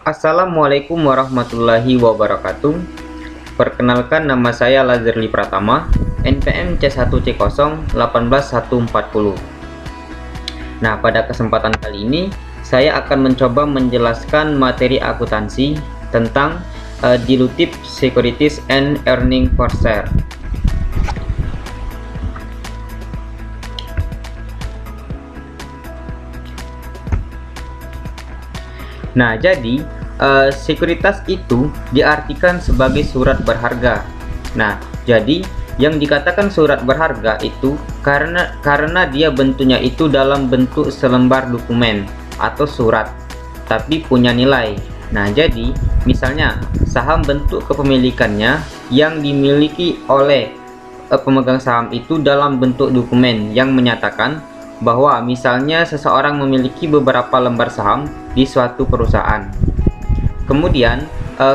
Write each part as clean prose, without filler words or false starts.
Assalamualaikum warahmatullahi wabarakatuh. Perkenalkan, nama saya Lazerli Pratama, NPM C1C0 Nah, pada kesempatan kali ini saya akan mencoba menjelaskan materi akuntansi tentang Dilutive Securities and Earning per Share. Nah, jadi sekuritas itu diartikan sebagai surat berharga. Nah, jadi yang dikatakan surat berharga itu karena dia bentuknya itu dalam bentuk selembar dokumen atau surat, tapi punya nilai. Nah, jadi misalnya saham bentuk kepemilikannya yang dimiliki oleh pemegang saham itu dalam bentuk dokumen yang menyatakan bahwa misalnya seseorang memiliki beberapa lembar saham di suatu perusahaan. Kemudian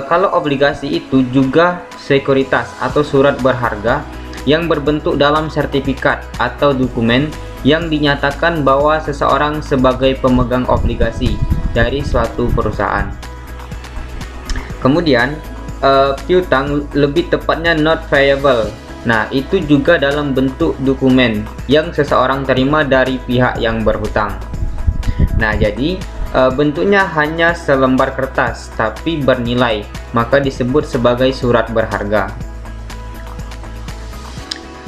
kalau obligasi itu juga sekuritas atau surat berharga yang berbentuk dalam sertifikat atau dokumen yang dinyatakan bahwa seseorang sebagai pemegang obligasi dari suatu perusahaan. Kemudian piutang, lebih tepatnya note payable. Nah, itu juga dalam bentuk dokumen yang seseorang terima dari pihak yang berhutang. Nah, jadi bentuknya hanya selembar kertas tapi bernilai, maka disebut sebagai surat berharga.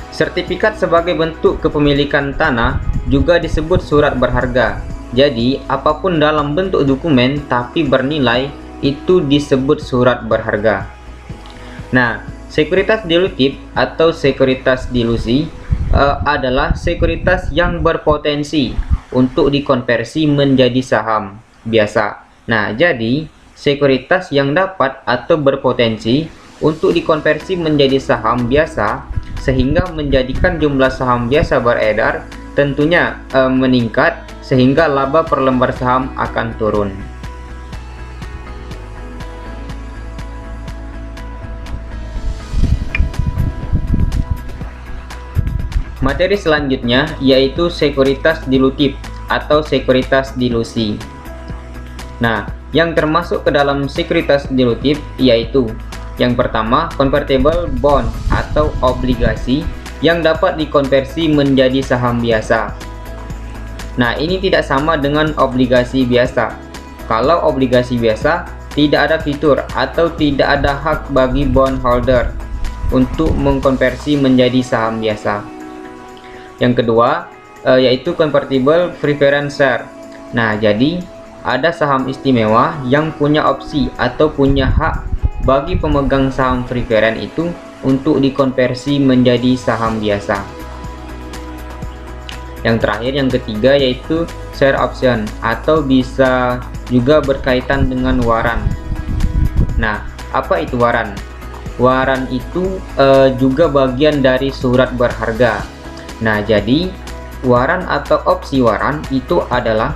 Sertifikat sebagai bentuk kepemilikan tanah juga disebut surat berharga. Jadi apapun dalam bentuk dokumen tapi bernilai itu disebut surat berharga. Nah, sekuritas dilutif atau sekuritas dilusi adalah sekuritas yang berpotensi untuk dikonversi menjadi saham biasa. Nah, jadi sekuritas yang dapat atau berpotensi untuk dikonversi menjadi saham biasa sehingga menjadikan jumlah saham biasa beredar tentunya meningkat sehingga laba per lembar saham akan turun. Materi selanjutnya yaitu sekuritas dilutif atau sekuritas dilusi. Nah, yang termasuk ke dalam sekuritas dilutif yaitu yang pertama, convertible bond atau obligasi yang dapat dikonversi menjadi saham biasa. Nah, ini tidak sama dengan obligasi biasa. Kalau obligasi biasa tidak ada fitur atau tidak ada hak bagi bondholder untuk mengkonversi menjadi saham biasa. Yang kedua yaitu convertible preference share. Nah, jadi ada saham istimewa yang punya opsi atau punya hak bagi pemegang saham preference itu untuk dikonversi menjadi saham biasa. Yang terakhir, yang ketiga yaitu share option atau bisa juga berkaitan dengan waran. Nah, apa itu waran? Waran itu juga bagian dari surat berharga. Nah, jadi waran atau opsi waran itu adalah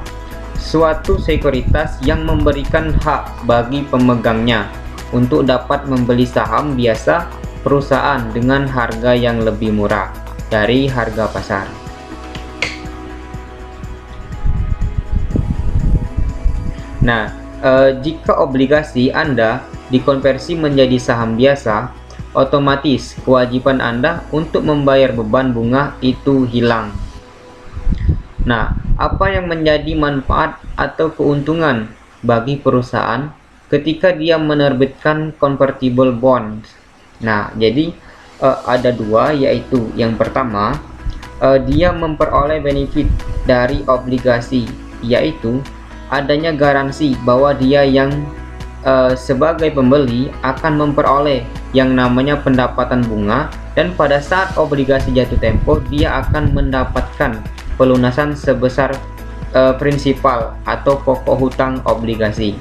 suatu sekuritas yang memberikan hak bagi pemegangnya untuk dapat membeli saham biasa perusahaan dengan harga yang lebih murah dari harga pasar. Nah, jika obligasi Anda dikonversi menjadi saham biasa, otomatis kewajiban Anda untuk membayar beban bunga itu hilang. Nah, apa yang menjadi manfaat atau keuntungan bagi perusahaan ketika dia menerbitkan convertible bonds? Nah, jadi ada dua, yaitu yang pertama, dia memperoleh benefit dari obligasi, yaitu adanya garansi bahwa dia yang sebagai pembeli akan memperoleh yang namanya pendapatan bunga, dan pada saat obligasi jatuh tempo dia akan mendapatkan pelunasan sebesar prinsipal atau pokok hutang obligasi.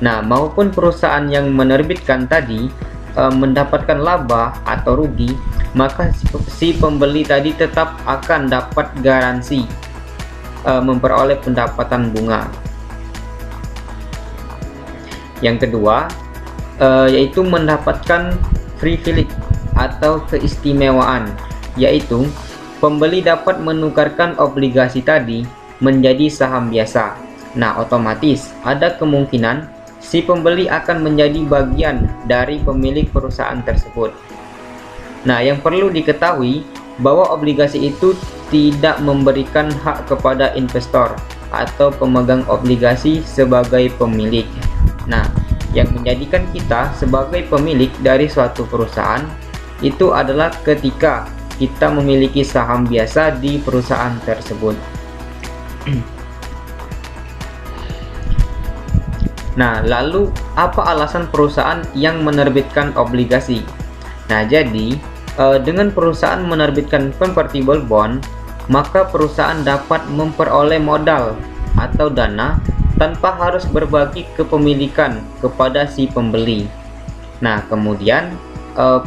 Nah, maupun perusahaan yang menerbitkan tadi mendapatkan laba atau rugi, maka si pembeli tadi tetap akan dapat garansi memperoleh pendapatan bunga. Yang kedua yaitu mendapatkan privilege atau keistimewaan, yaitu pembeli dapat menukarkan obligasi tadi menjadi saham biasa. Nah, otomatis ada kemungkinan si pembeli akan menjadi bagian dari pemilik perusahaan tersebut. Nah, yang perlu diketahui bahwa obligasi itu tidak memberikan hak kepada investor atau pemegang obligasi sebagai pemilik. Nah, yang menjadikan kita sebagai pemilik dari suatu perusahaan itu adalah ketika kita memiliki saham biasa di perusahaan tersebut. Nah, lalu apa alasan perusahaan yang menerbitkan obligasi? Nah, jadi dengan perusahaan menerbitkan convertible bond, maka perusahaan dapat memperoleh modal atau dana tanpa harus berbagi kepemilikan kepada si pembeli. Nah, kemudian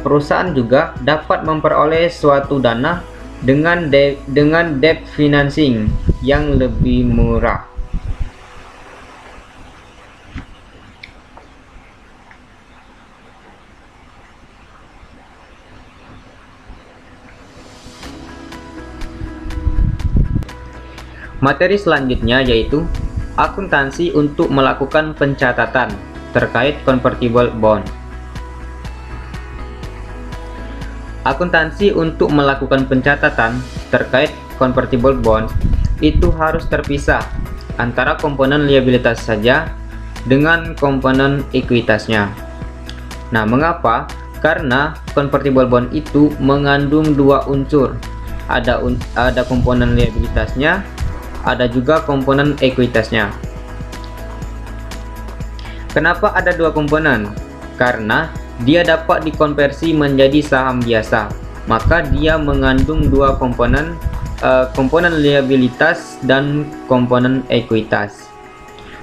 perusahaan juga dapat memperoleh suatu dana dengan debt financing yang lebih murah. Materi selanjutnya yaitu akuntansi untuk melakukan pencatatan terkait convertible bond. Akuntansi untuk melakukan pencatatan terkait convertible bond itu harus terpisah antara komponen liabilitas saja dengan komponen ekuitasnya. Nah, mengapa? Karena convertible bond itu mengandung dua unsur. Ada komponen liabilitasnya, ada juga komponen ekuitasnya. Kenapa ada dua komponen? Karena dia dapat dikonversi menjadi saham biasa, maka dia mengandung dua komponen, komponen liabilitas dan komponen ekuitas.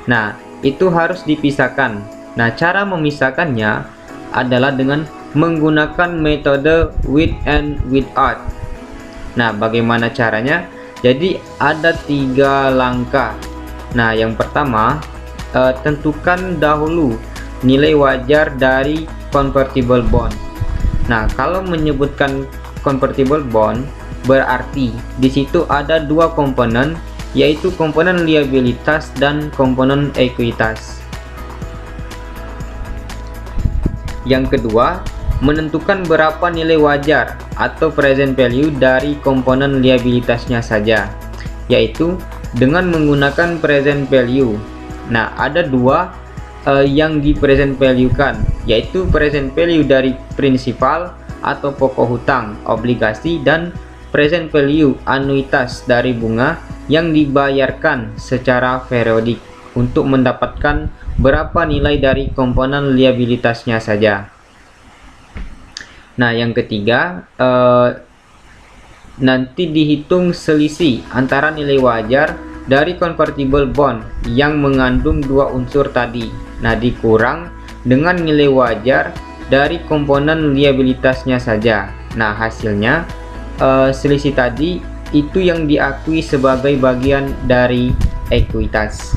Nah, itu harus dipisahkan. Nah, cara memisahkannya adalah dengan menggunakan metode with and without. Nah, bagaimana caranya? Jadi ada 3 langkah. Nah, yang pertama, tentukan dahulu nilai wajar dari convertible bond. Nah, kalau menyebutkan convertible bond berarti di situ ada dua komponen, yaitu komponen liabilitas dan komponen ekuitas. Yang kedua, menentukan berapa nilai wajar atau present value dari komponen liabilitasnya saja, yaitu dengan menggunakan present value. Nah, ada dua yang di present value kan, yaitu present value dari prinsipal atau pokok hutang obligasi dan present value anuitas dari bunga yang dibayarkan secara periodik untuk mendapatkan berapa nilai dari komponen liabilitasnya saja. Nah, yang ketiga, nanti dihitung selisih antara nilai wajar dari convertible bond yang mengandung dua unsur tadi. Nah, dikurang dengan nilai wajar dari komponen liabilitasnya saja. Nah, hasilnya selisih tadi itu yang diakui sebagai bagian dari ekuitas.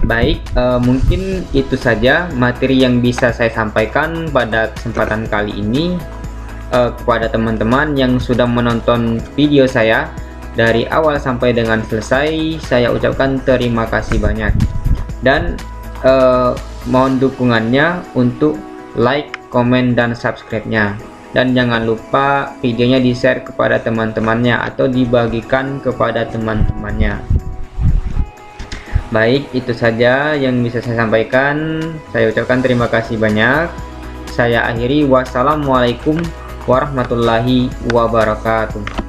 Baik, mungkin itu saja materi yang bisa saya sampaikan pada kesempatan kali ini. Kepada teman-teman yang sudah menonton video saya dari awal sampai dengan selesai, saya ucapkan terima kasih banyak. Dan mohon dukungannya untuk like, komen, dan subscribe-nya. Dan jangan lupa videonya di-share kepada teman-temannya atau dibagikan kepada teman-temannya. Baik, itu saja yang bisa saya sampaikan. Saya ucapkan terima kasih banyak. Saya akhiri. Wassalamualaikum warahmatullahi wabarakatuh.